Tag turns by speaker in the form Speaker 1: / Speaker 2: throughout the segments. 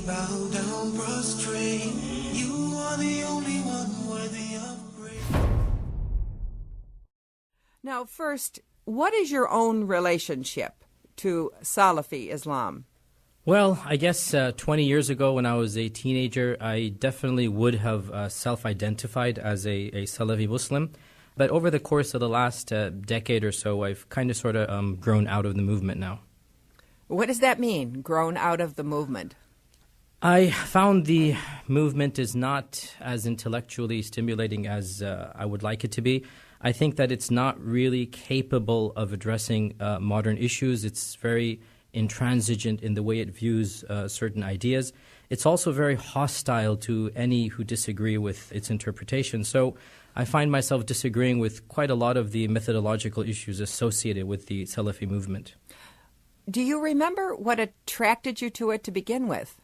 Speaker 1: bow down, prostrate. You are the only one worthy of praise.
Speaker 2: Now, first, what is your own relationship to Salafi Islam?
Speaker 3: Well, I guess 20 years ago when I was a teenager, I definitely would have self-identified as a Salafi Muslim. But over the course of the last decade or so, I've kind of sort of grown out of the movement now.
Speaker 2: What does that mean, grown out of the movement?
Speaker 3: I found the movement is not as intellectually stimulating as I would like it to be. I think that it's not really capable of addressing modern issues. It's very intransigent in the way it views certain ideas. It's also very hostile to any who disagree with its interpretation. So I find myself disagreeing with quite a lot of the methodological issues associated with the Salafi movement.
Speaker 2: Do you remember what attracted you to it to begin with?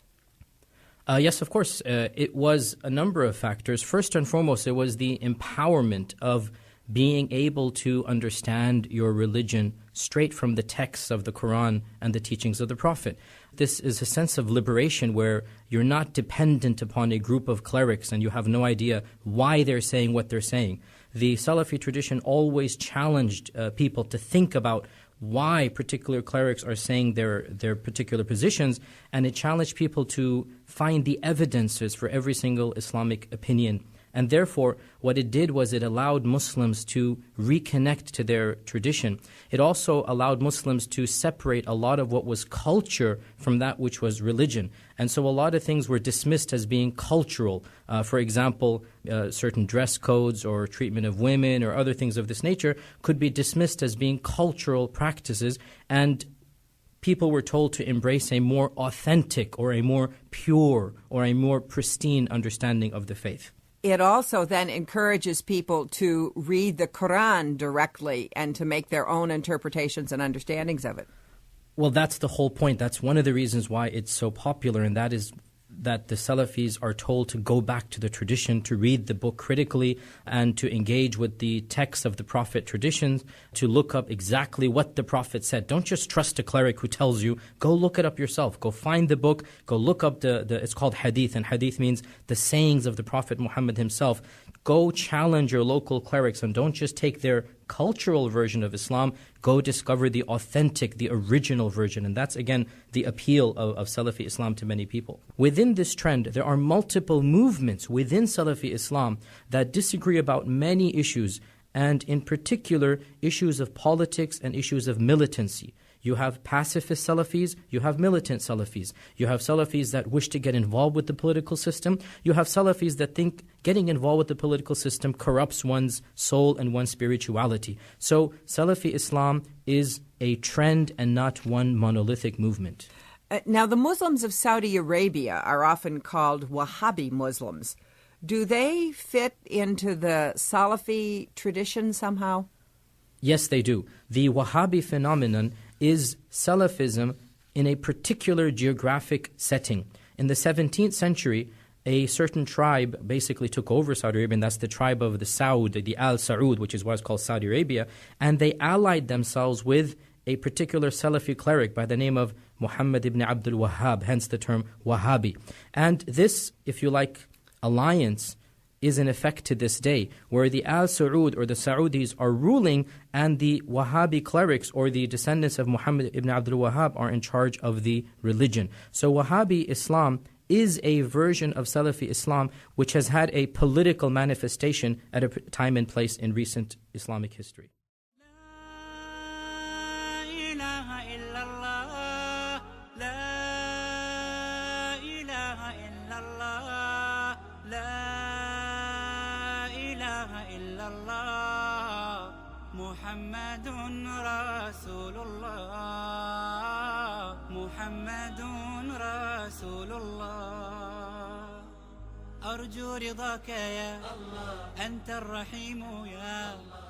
Speaker 3: Yes, of course. It was a number of factors. First and foremost, it was the empowerment of being able to understand your religion straight from the texts of the Quran and the teachings of the Prophet. This is a sense of liberation where you're not dependent upon a group of clerics and you have no idea why they're saying what they're saying. The Salafi tradition always challenged people to think about why particular clerics are saying their particular positions, and it challenged people to find the evidences for every single Islamic opinion. And therefore, what it did was it allowed Muslims to reconnect to their tradition. It also allowed Muslims to separate a lot of what was culture from that which was religion. And so a lot of things were dismissed as being cultural. For example, certain dress codes or treatment of women or other things of this nature could be dismissed as being cultural practices, and people were told to embrace a more authentic or a more pure or a more pristine understanding of the faith.
Speaker 2: It also then encourages people to read the Quran directly and to make their own interpretations and understandings of it.
Speaker 3: Well, that's the whole point. That's one of the reasons why it's so popular, and that is that the Salafis are told to go back to the tradition, to read the book critically, and to engage with the text of the Prophet traditions, to look up exactly what the Prophet said. Don't just trust a cleric who tells you. Go look it up yourself. Go find the book. Go look up it's called hadith, and hadith means the sayings of the Prophet Muhammad himself. Go challenge your local clerics and don't just take their cultural version of Islam. Go discover the authentic, the original version. And that's, again, the appeal of Salafi Islam to many people. Within this trend, there are multiple movements within Salafi Islam that disagree about many issues, and in particular, issues of politics and issues of militancy. You have pacifist Salafis, you have militant Salafis. You have Salafis that wish to get involved with the political system. You have Salafis that think getting involved with the political system corrupts one's soul and one's spirituality. So Salafi Islam is a trend and not one monolithic movement.
Speaker 2: Now, the Muslims of Saudi Arabia are often called Wahhabi Muslims. Do they fit into the Salafi tradition somehow?
Speaker 3: Yes, they do. The Wahhabi phenomenon is Salafism in a particular geographic setting. In the 17th century, a certain tribe basically took over Saudi Arabia, and that's the tribe of the Saud, the Al Saud, which is what's called Saudi Arabia, and they allied themselves with a particular Salafi cleric by the name of Muhammad ibn Abdul Wahhab, hence the term Wahhabi. And this, if you like, alliance is in effect to this day, where the Al Saud or the Saudis are ruling and the Wahhabi clerics or the descendants of Muhammad ibn Abdul Wahhab are in charge of the religion. So Wahhabi Islam is a version of Salafi Islam which has had a political manifestation at a time and place in recent Islamic history.
Speaker 4: محمد رسول الله محمد رسول الله أرجو رضاك يا الله أنت الرحيم يا الله